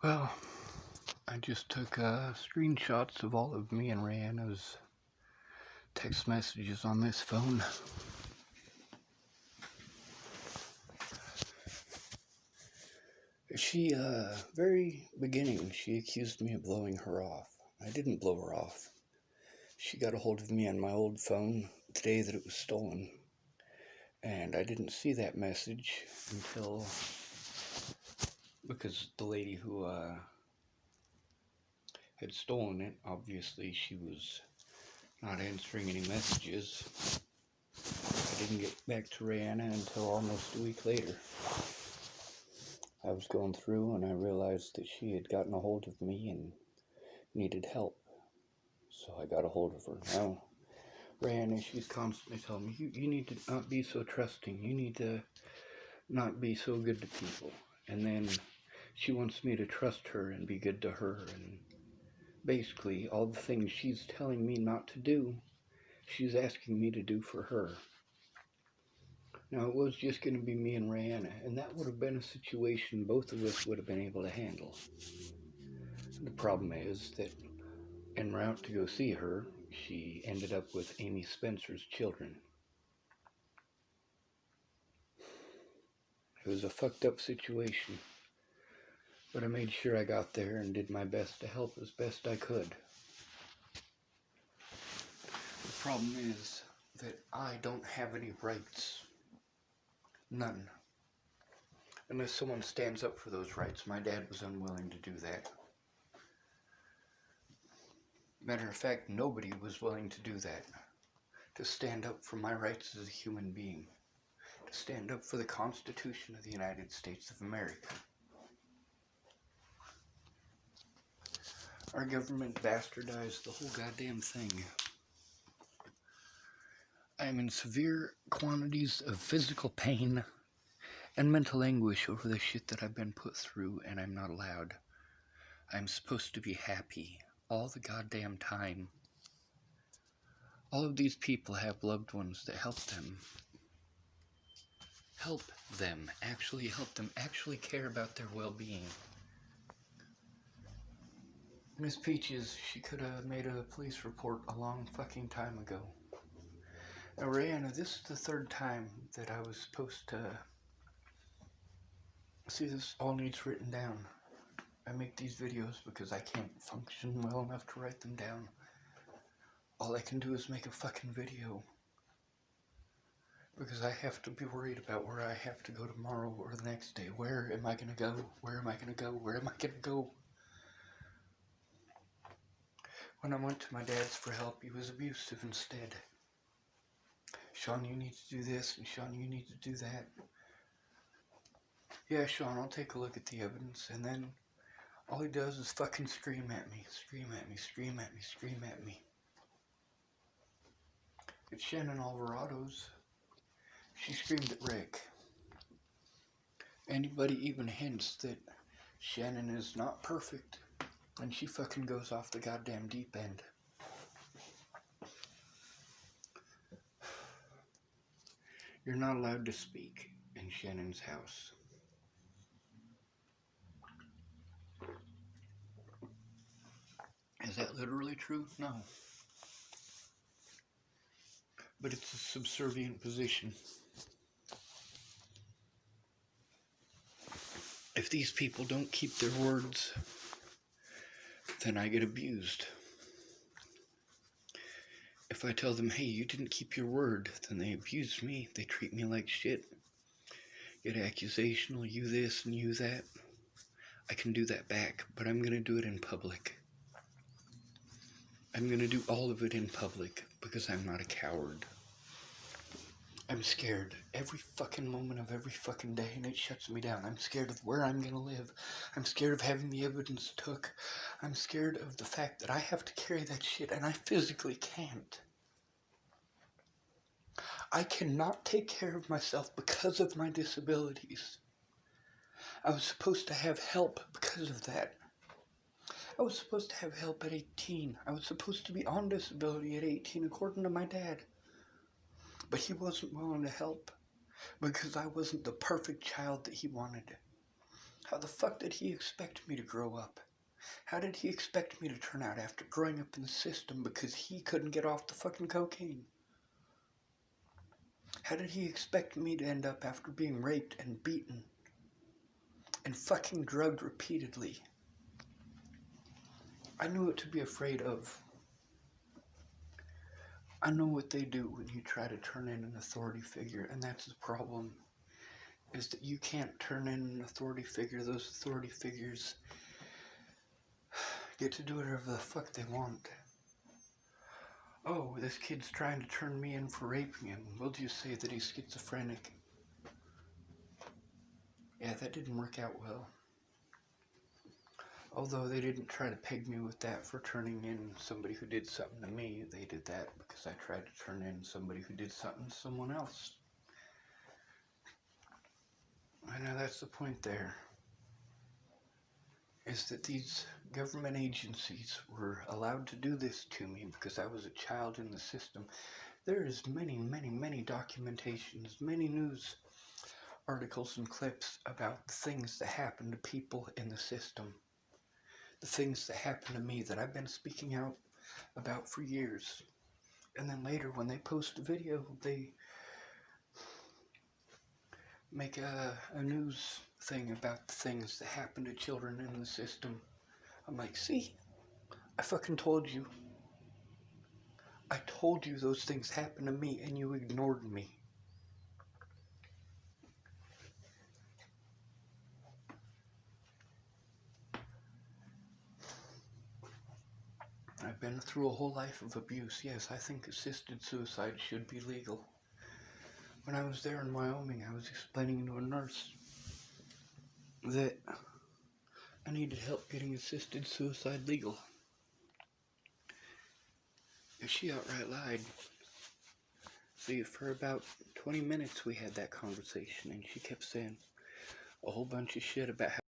Well, I just took screenshots of all of me and Rihanna's text messages on this phone. She, very beginning, she accused me of blowing her off. I didn't blow her off. She got a hold of me on my old phone the day that it was stolen. And I didn't see that message until, because the lady who, had stolen it, obviously she was not answering any messages. I didn't get back to Rihanna until almost a week later. I was going through and I realized that she had gotten a hold of me and needed help. So I got a hold of her. Now, Rihanna, she's constantly telling me, you need to not be so trusting. You need to not be so good to people. And then she wants me to trust her and be good to her. And basically, all the things she's telling me not to do, she's asking me to do for her. Now, it was just going to be me and Rihanna, and that would have been a situation both of us would have been able to handle. The problem is that en route to go see her, she ended up with Amy Spencer's children. It was a fucked up situation, but I made sure I got there and did my best to help as best I could. The problem is that I don't have any rights. None. Unless someone stands up for those rights. My dad was unwilling to do that. Matter of fact, nobody was willing to do that. To stand up for my rights as a human being. To stand up for the Constitution of the United States of America. Our government bastardized the whole goddamn thing. I am in severe quantities of physical pain and mental anguish over the shit that I've been put through, and I'm not allowed. I'm supposed to be happy all the goddamn time. All of these people have loved ones that help them. Actually care about their well-being. Miss Peaches, she could have made a police report a long fucking time ago. Now, Rihanna, this is the third time that I was supposed to... See, this all needs written down. I make these videos because I can't function well enough to write them down. All I can do is make a fucking video. Because I have to be worried about where I have to go tomorrow or the next day. Where am I gonna go? Where am I gonna go? Where am I gonna go? When I went to my dad's for help, he was abusive instead. Sean, you need to do this, and Sean, you need to do that. Yeah, Sean, I'll take a look at the evidence, and then all he does is fucking scream at me, scream at me, scream at me, scream at me. It's Shannon Alvarado's. She screamed at Rick. Anybody even hints that Shannon is not perfect, and she fucking goes off the goddamn deep end. You're not allowed to speak in Shannon's house. Is that literally true? No. But it's a subservient position. If these people don't keep their words, then I get abused. If I tell them, hey, you didn't keep your word, then they abuse me. They treat me like shit. Get accusational, you this and you that. I can do that back, but I'm gonna do it in public. I'm gonna do all of it in public because I'm not a coward. I'm scared every fucking moment of every fucking day, and it shuts me down. I'm scared of where I'm gonna live. I'm scared of having the evidence took. I'm scared of the fact that I have to carry that shit, and I physically can't. I cannot take care of myself because of my disabilities. I was supposed to have help because of that. I was supposed to have help at 18. I was supposed to be on disability at 18, according to my dad. But he wasn't willing to help because I wasn't the perfect child that he wanted. How the fuck did he expect me to grow up? How did he expect me to turn out after growing up in the system because he couldn't get off the fucking cocaine? How did he expect me to end up after being raped and beaten and fucking drugged repeatedly? I knew what to be afraid of. I know what they do when you try to turn in an authority figure, and that's the problem, is that you can't turn in an authority figure. Those authority figures get to do whatever the fuck they want. Oh, this kid's trying to turn me in for raping him. We'll just say that he's schizophrenic. Yeah, that didn't work out well. Although they didn't try to peg me with that for turning in somebody who did something to me. They did that because I tried to turn in somebody who did something to someone else. I know that's the point there. Is that these government agencies were allowed to do this to me because I was a child in the system. There is many documentations, many news articles and clips about the things that happen to people in the system. The things that happen to me that I've been speaking out about for years. And then later when they post a video, they make a news thing about the things that happen to children in the system. I'm like, see, I fucking told you. I told you those things happened to me and you ignored me. I've been through a whole life of abuse. Yes, I think assisted suicide should be legal. When I was there in Wyoming, I was explaining to a nurse that I needed help getting assisted suicide legal. And she outright lied. See, for about 20 minutes we had that conversation, and she kept saying a whole bunch of shit about how